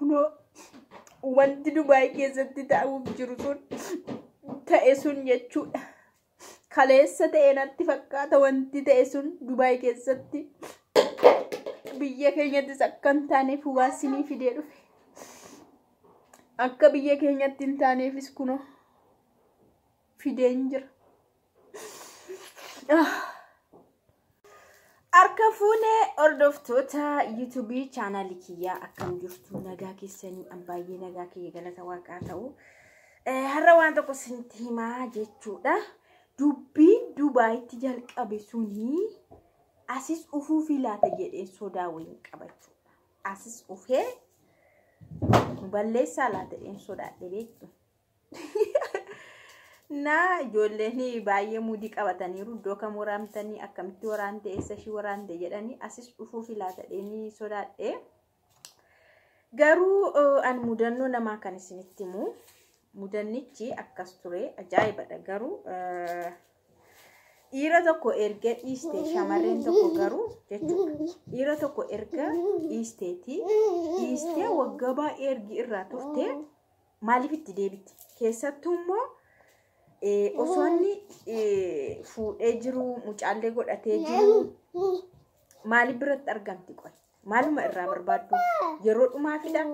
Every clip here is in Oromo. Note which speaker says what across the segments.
Speaker 1: kuno wanti Dubai keessatti ta'uuf jiru sun ta'e sun jechuudha. Kaleessa ta'e natti fakkaata wanti ta'e sun Dubai keessatti biyya keenyattis akka hin taaneef waasinii fidee dhufe. Akka biyya keenyatti hin taaneefis kuno fideen jira. Arka fuunee hordoftoota YouTube channel kiyyaa akkam jirtu nagaa keessanii ambaay'ee nagaa kiyya galata waaqaa ta'u. Har'a waan tokko isinitti himaa jechuudha. Dubbiin Dubaayitti jalqabe suni asis ufuu fi laata jedhee sodaa waliin qabachuudha. Asis ufee balleessaa laata jedheen sodaadhe beektu. Na ijoolleen baay'ee mudii qabataniiru iddoo kam waraantanii akkamitti waraante eessa ishii waraante jedhanii asis dhufuu fi laata jedhanii sodaadhe. Garuu an mudannoo namaa kan isinitti himu. Mudannichi akkas ture ajaa'ibadha. Garuu dhiira tokko erga dhiiste shamarreen tokko garuu jechuudha. Dhiira tokko erga dhiisteeti dhiistee waggaa baay'ee ergi irraa turte maaliif itti deebiti? Keessattuu immoo osoo inni fuudhee jiru mucaallee godhatee jiru maaliif biratti argamti qoy? Maaluma irraa barbaaddu? Yeroo dhumaafidha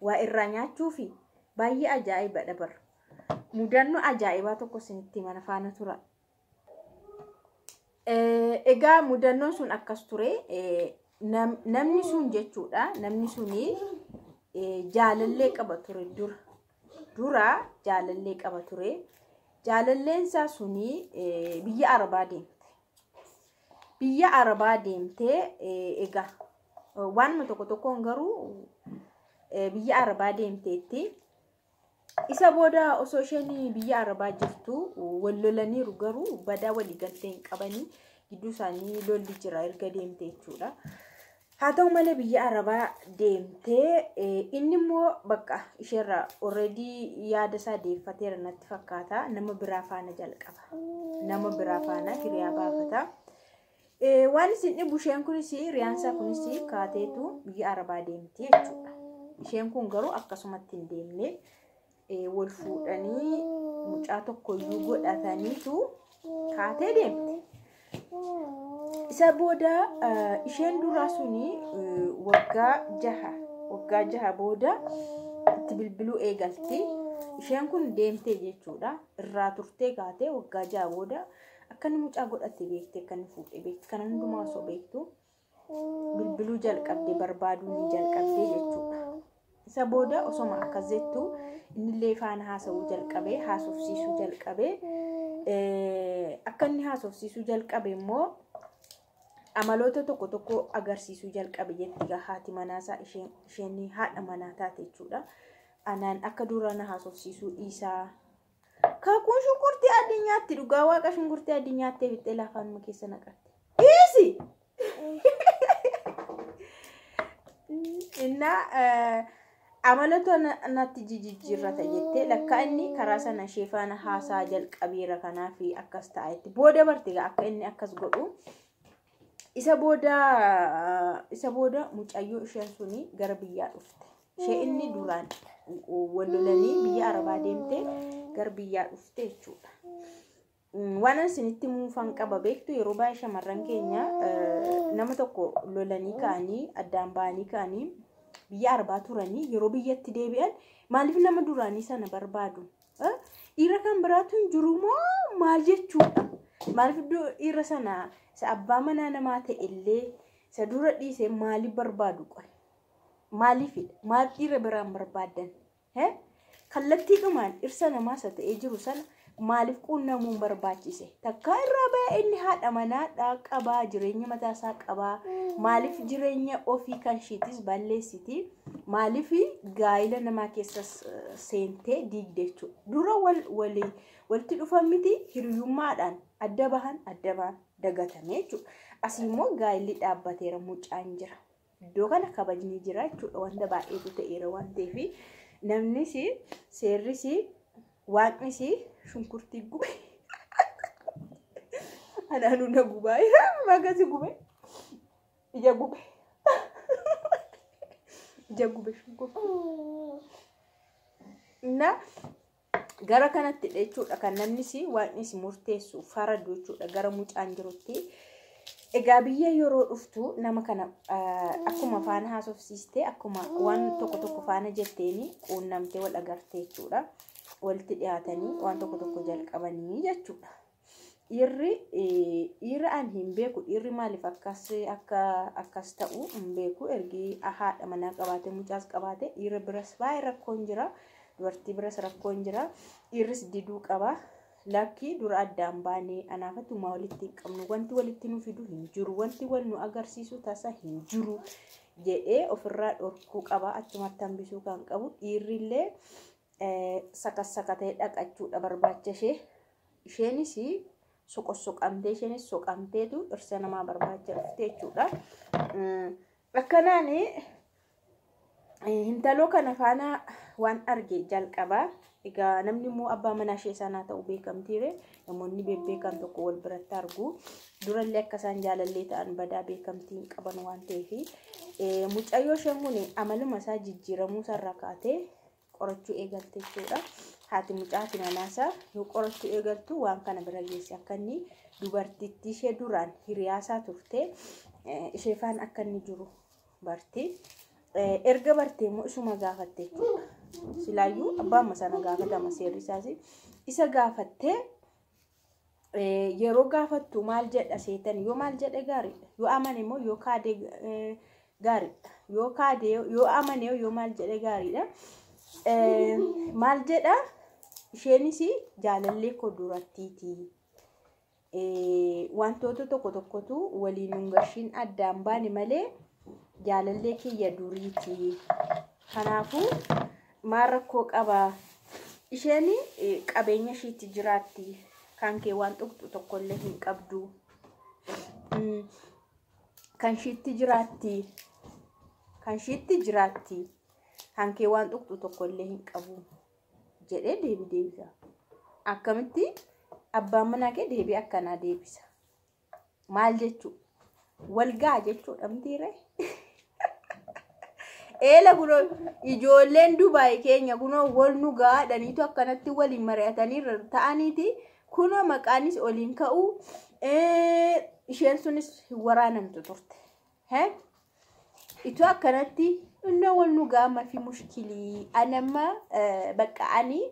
Speaker 1: waa irraa nyaachuufi baay'ee ajaa'ibadha bar. Mudannoo ajaa'ibaa tokko isinitti mana faana tura. Egaa mudannoon sun akkas ture. Namni sun jechuudha. Namni suni jaalallee qaba ture dura jaalallee qaba ture. Jaalalleen isaa suni biyya Arabaa deemte. Biyya Arabaa deemte egaa waan tokkoon garuu biyya Arabaa deemteetti. Isa booda osoo isheen biyya Arabaa jirtu wal lolaniiru garuu badaa walii galtee hin qabanii gidduu isaanii lolli jira erga deemte jechuudha. Haa ta'u malee biyya Arabaa deemtee inni immoo bakka isheerraa already yaada isaa deeffateera natti fakkaata. Nama biraa faana jalqaba. Nama biraa faana hiriyaa baafata. Waan isin dhibu isheen kunis riyaansaa kunis kaateetu biyya Arabaa deemti jechuudha. Isheen kun garuu akkasumatti hin deemne. Wal fuudhanii mucaa tokkoyyuu godhataniitu kaatee deemte. Isa booda isheen duraa suni waggaa jaha booda itti bilbiluu eegalti. Isheen kun deemtee jechuudha. Irraa turtee kaatee waggaa jaha booda akka inni mucaa godhatte beekte, akka inni fuudhee beekte, kan hundumaa osoo beektu bilbiluu jalqabde, barbaaduu ni jalqabde jechuudha. Isa booda osoma akkas jettu innillee faana haasawuu jalqabee, haasofsiisuu jalqabee. Akka inni haasofsiisuu jalqabe immoo amaloota tokko agarsiisuu jalqabe jetti haati manaasaa isheen haadha manaa taate jechuudha. Anaan akka dura na haasofsiisuu dhiisaa. Kaakuun shunkurtii addunyaatti dhugaa waaqa shunkurtii addunyaatti fixee lafaanuma keessa naqatte. Dhiisi! Amaloota natti jijjiirrata jettee lakka inni karaa sana ishee faana haasaa jalqabeera kanaaf akkas ta'etti. Booda bartee akka inni akkas godhu. Isa booda mucayyoo isheen suni gara biyyaa dhufte. Ishee inni duraan wal lolanii biyya Arabaa deemte gara biyyaa dhufte jechuudha. Waan isinitti muufan qaba beektu yeroo baay'ee shamarran keenya nama tokko lolanii ka'anii addaan ba'anii ka'anii biyya Arabaa turanii yeroo biyyatti deebi'an maaliif nama duraanii sana barbaadu? Dhiira kan biraatu hin jiru moo maal jechuudha? Maaliif dhiira sana isa abbaa manaa namaa ta'e illee isa dura dhiisee maaliif barbaadu qoy? Maaliifidha? Maal dhiira biraan barbaadan? Kallattiidhumaan dhirsa namaa isa ta'ee jiru sana maaliif quunnamuun barbaachise? Takkaa irraa ba'ee inni haadha manaa qabaa, jireenya mataasaa qabaa. Maaliif jireenya ofii kan isheetis balleessiti? Maaliif gaa'ila namaa keessa seentee diigde jechuudha? Dura walitti dhufan miti hiriyummaadhaan adda bahan dagatame jechuudha. Asii immoo gaa'illi dhaabbateera mucaan jira. Iddoo kana kabajni jira jechuudha. Wanta baay'eetu ta'eera waan ta'eef namnis seerris waaqnis shunkurtii gube. Anaanuu na gubaa magasi gube. Ija gube shunkurtii. Na gara kanatti jechuudha kan namni si waan isi murteessu faradu jechuudha gara mucaan jirutti. Egaa biyya yeroo dhuftu nama kana akkuma faana haasofsiistee akkuma waan tokko faana jetteeni quunnamtee wal agartee jechuudha. Walitti dhiyaatanii waan tokko jalqabanii jechuudha. Dhiirri an hin beeku dhiirri maaliif akkas ta'u hin beeku ergi haadha manaa qabaate mucaas qabaate dhiirri biras baay'ee rakkoon jira. Dubartii biras rakkoon jira. Dhiirris diduu qaba. Lakki dura addaan baanee anaafatuma walitti hin qabnu wanti walitti nu fidu hin jiru wanti wal nu agarsiisu tasa hin jiru jedhee ofirraa dhorkuu qaba. Achumatti hambisuu kan qabu dhiirrillee sakatee dhaqachuudha barbaacha isheenis soqamtee isheenis soqamteetu dhirsa namaa barbaacha dhufte jechuudha. Akkanaan hintaloo kana faana waan arge jalqabaa. Egaa namni immoo abbaa manaa ishee sanaa ta'uu beekamtiire namoonni beekan tokko wal biratti argu durallee akka isaan jaalallee ta'an badaa beekamtiin qaban waan ta'eef mucayyoo isheen kun amaluma isaa jijjiiramuu sarara kaatee qorachuu eegalte jechuudha. Haati mucaati manaasaa yoo qorachuu eegaltu waan kana bira geesse akka inni dubartittii ishee duraan hiriyaasaa turte ishee faan akka inni jiru barti. Erga bartee immoo isuma gaafatte jechuudha. Silaayyuu abbaan sana gaafatama seerri isaas isa gaafattee yeroo gaafattu maal jedha seetan yoo maal jedhe gaariidha yoo amane immoo yoo kaade gaariidha yoo amane yoo maal jedhe gaariidha. Maal jedha isheenis jaalallee koo durattiiti wantoota tokkotu waliin hungashiin addaan baane malee jaalallee kiyya duriiti. Kanaafuu maal rakkoo qaba isheen qabeenya ishiitti jiraatti kan kee waan tuqxu tokkollee hin qabdu kan ishiitti jiraatti kan kee waan tuqxu tokkollee hin qabu jedhee deebisa. Akkamitti abbaan manaa kee deebii akkanaa deebisa maal jechuu walgaa jechuudha mitiire. Eela kuno ijoolleen Dubaay keenya kuno wal nu gaadhaniitu akkanatti waliin mari'atanii ta'aniiti kuno maqaanis oliin ka'u isheen sunis waraanamtu turte. Itu akkanatti inna wal nu gaama fi mushkilii anamma baqqa'anii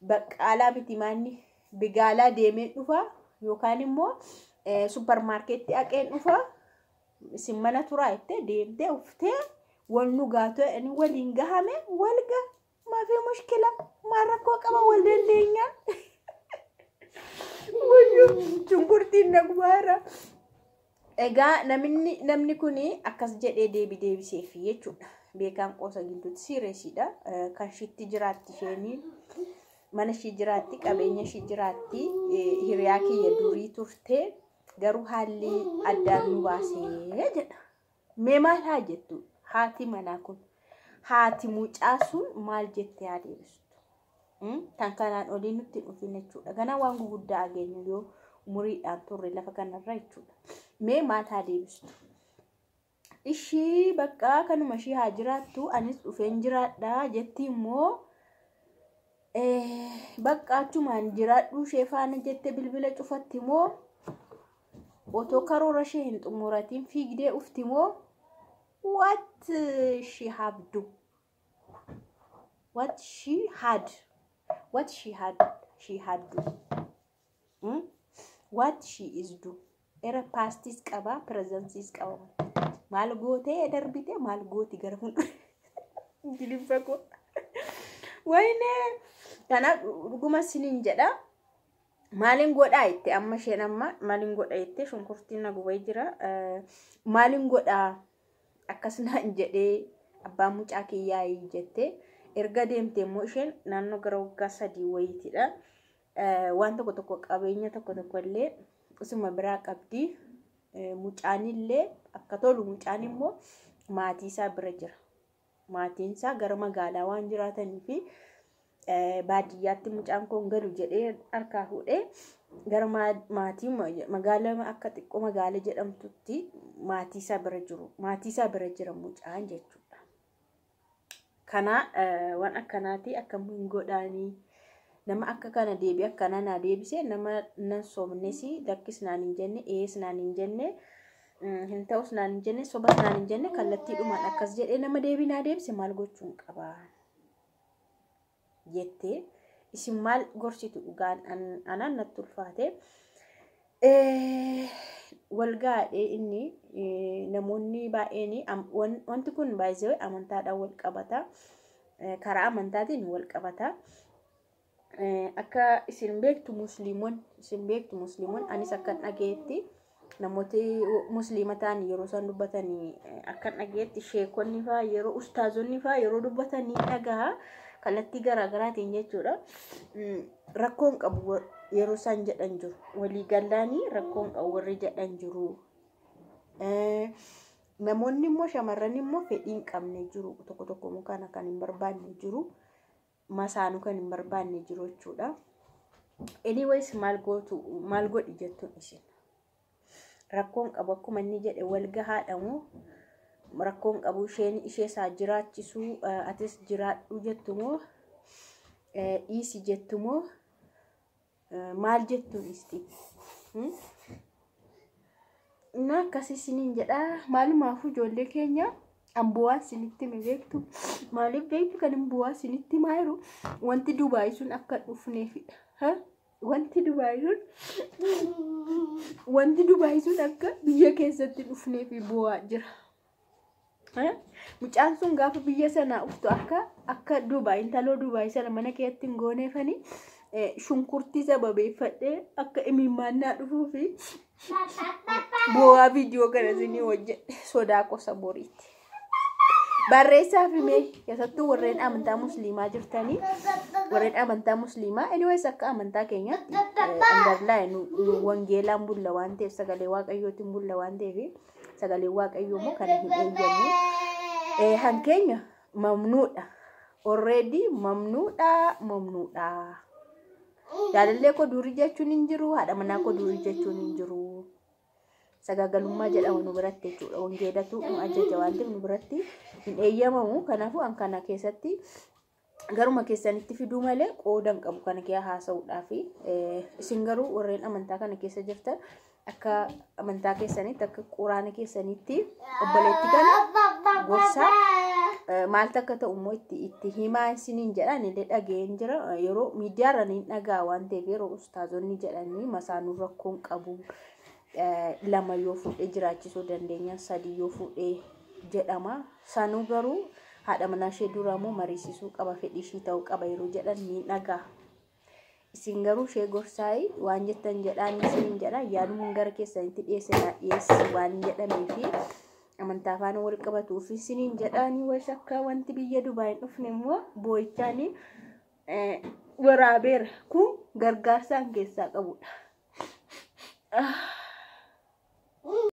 Speaker 1: baqqaalaa miti maanni bigaalaa deemee dhufa yookaan immoo supermarkeetti dhaqeen dhufa simmana turaa itti deemtee uftee wal nu gaatoo ani waliin gahame walga maafi mushkila maarakkoo qaba wal dandeenya. Wayyoo chunkurtiin nagwaara. Egaa namni kuni akkas jedhee deebiseef jechuudha. Beekan qoosa gidduutti siireesiidha. Kan shiitti jiraatti isheen mana ishii jiraatti qabeenya ishii jiraatti hiriyaa kiyya durii turte garuu haalli addaan nu baasee jedha. Mee maal haa jettu haati manaa kun haati mucaa sun maal jettee haa deebistu? Tan kanaan olii nutti dhufin jechuudha. Ganaa waan guguddaa ageenyu yoo umuriidhaan turre lafa kanarra jechuudha. Mee maal haa deebistu? Ishii bakka kanuma ishii haa jiraattu anis dhufeen jiraadha jetti immoo bakka achumaan jiraadhu ishee faana jette bilbila cufatti immoo otoo karoora ishee hin xumuratiin fiigdee ufti immoo what she had do what she is do era pastis qaba presences qaba maal goote darbite maal gooti gara fuuldura jilifako wayne kana dhuguma sinin jedha maalin godhaa itti amma isheen amma maalin godhaa itti shunkurtiin na gubee jira maalin godhaa akkasuma jedhee abbaan mucaa kiyyaa jette erga deemtee immoo isheen naannoo gara waggaa 3 wayitiidha. Waan tokko qabeenya tokko illee isuma biraa qabdi. Mucaanillee akka tolu mucaan immoo maatii isaa bira jira. Maatiin isaa gara magaalaa waan jiraatanii fi baadiyyaatti mucaan kun galu jedhee harkaa fuudhee gara maatii magaalaa akka xiqqoo magaalaa jedhamtutti maatii isaa bira jiru. Maatii isaa bira jira mucaan jechuudha. kana waan akkanaati akkamiin godhaanii nama akka kana deebi akkana na deebise nama nan soomnesi dakkisnaan hin jenne eesnaan hin jenne hin ta'usnaan hin jenne sobasnaan hin jenne kallattiidhumaan akkas jedhee nama deebi na deebise maal gochuun qaba jettee isin maal gorsitu dhugaan anaan natti ulfaate walgaadhee inni namoonni baay'een wanti kun baay'ee amantaadhaan wal qabata karaa amantaatiin wal qabata akka isin beektu musliimon anis akka dhageetti namooti musliima ta'an yeroo isaan dubbatanii akka dhageetti sheekonni faa yeroo ustaazonni faa yeroo dubbatanii dhagaa kallattii garaagaraatiin jechuudha rakkoon qabu yeroo isaan jedhan jiru walii gallaanii rakkoon qabu warri jedhan jiru namoonni immoo shamarran immoo fedhiin qabne jiru tokko tokko mukaan kan hin barbaanne jiru masaanuu kan hin barbaanne jiru jechuudha anyways maal godhi jettuun isin rakkoon qabu akkuma inni jedhe wal gahaadhamu rakkoon qabu ishee isaa jiraachisuu atis jiraadhu jettumoo dhiisi jettumoo maal jettuun isti na akkasii isiniin jedha maalumaafuu ijoollee keenya ambuwaa sinitti beektu maaliif beektu kan ambuwaa sinitti maayiru wanti Dubaay sun akka dhufneefidha wanti Dubaay sun akka biyya keessatti dhufneefi bu'aa jira mucaan sun gaafa biyya sanaa uftu akka Dubaay intaloo Dubaay sana mana keetti hin gooneefani shunkurtii sababeeffadhee akka imimmaannaa dhufuufi bu'aa viidiyoo kana isinii hojjedhe sodaa qosa boriiti. Barreessaa fi mee keessattuu warreen amantaa musliimaa jirtanii warreen amantaa musliimaa anyways akka amantaa keenyaatti underline wangeelaan bulla waan ta'eef sagalee waaqayyootiin bulla waan ta'eef sagalee waaqayyoo immoo kana hin eeyyamu hankeenya mamnuudha already mamnuudha jaalallee koo durii jechuun hin jiru haadha manaa koo durii jechuun hin jiru sagagalummaa jedhamu nu biratti jechuudha wangeelatu nu ajaja waan ta'eef nu biratti hin eeyyamamu kanaafuu an kana keessatti garuma keessanitti fiduu malee qoodan qabu kana kee haasa'uudhaaf isin garuu warreen amantaa kana keessa jirtan akka amantaa keessanitti akka quraana keessanitti obboleetti kana gorsaa maaltu akka ta'u immoo itti himaa isiniin jedhan illee dhageen jira yeroo miidiyaarra niin dhagaa waan ta'eef yeroo ustaazonni jedhanii masaanuu rakkoon qabu lama yoo fuudhee jiraachisuu dandeenya sadii yoo fuudhee jedhama sanuu garuu haadha manaa ishee duraamoo mariisisuu qaba fedhii ishii ta'uu qaba yeroo jedhan niin dhagaa isin garuu ishee gorsaa'ii waan jettan jedhaan isiniin jedha yaaduma gara keessanitti dhiyeessi waan jedhameefi amantaa faana wal qabatuuf isiniin jedhaanii ways akka wanti biyya Dubaay hin dhufne immoo boo'ichaanii waraabeera kun gargaarsaan keessaa qabudha.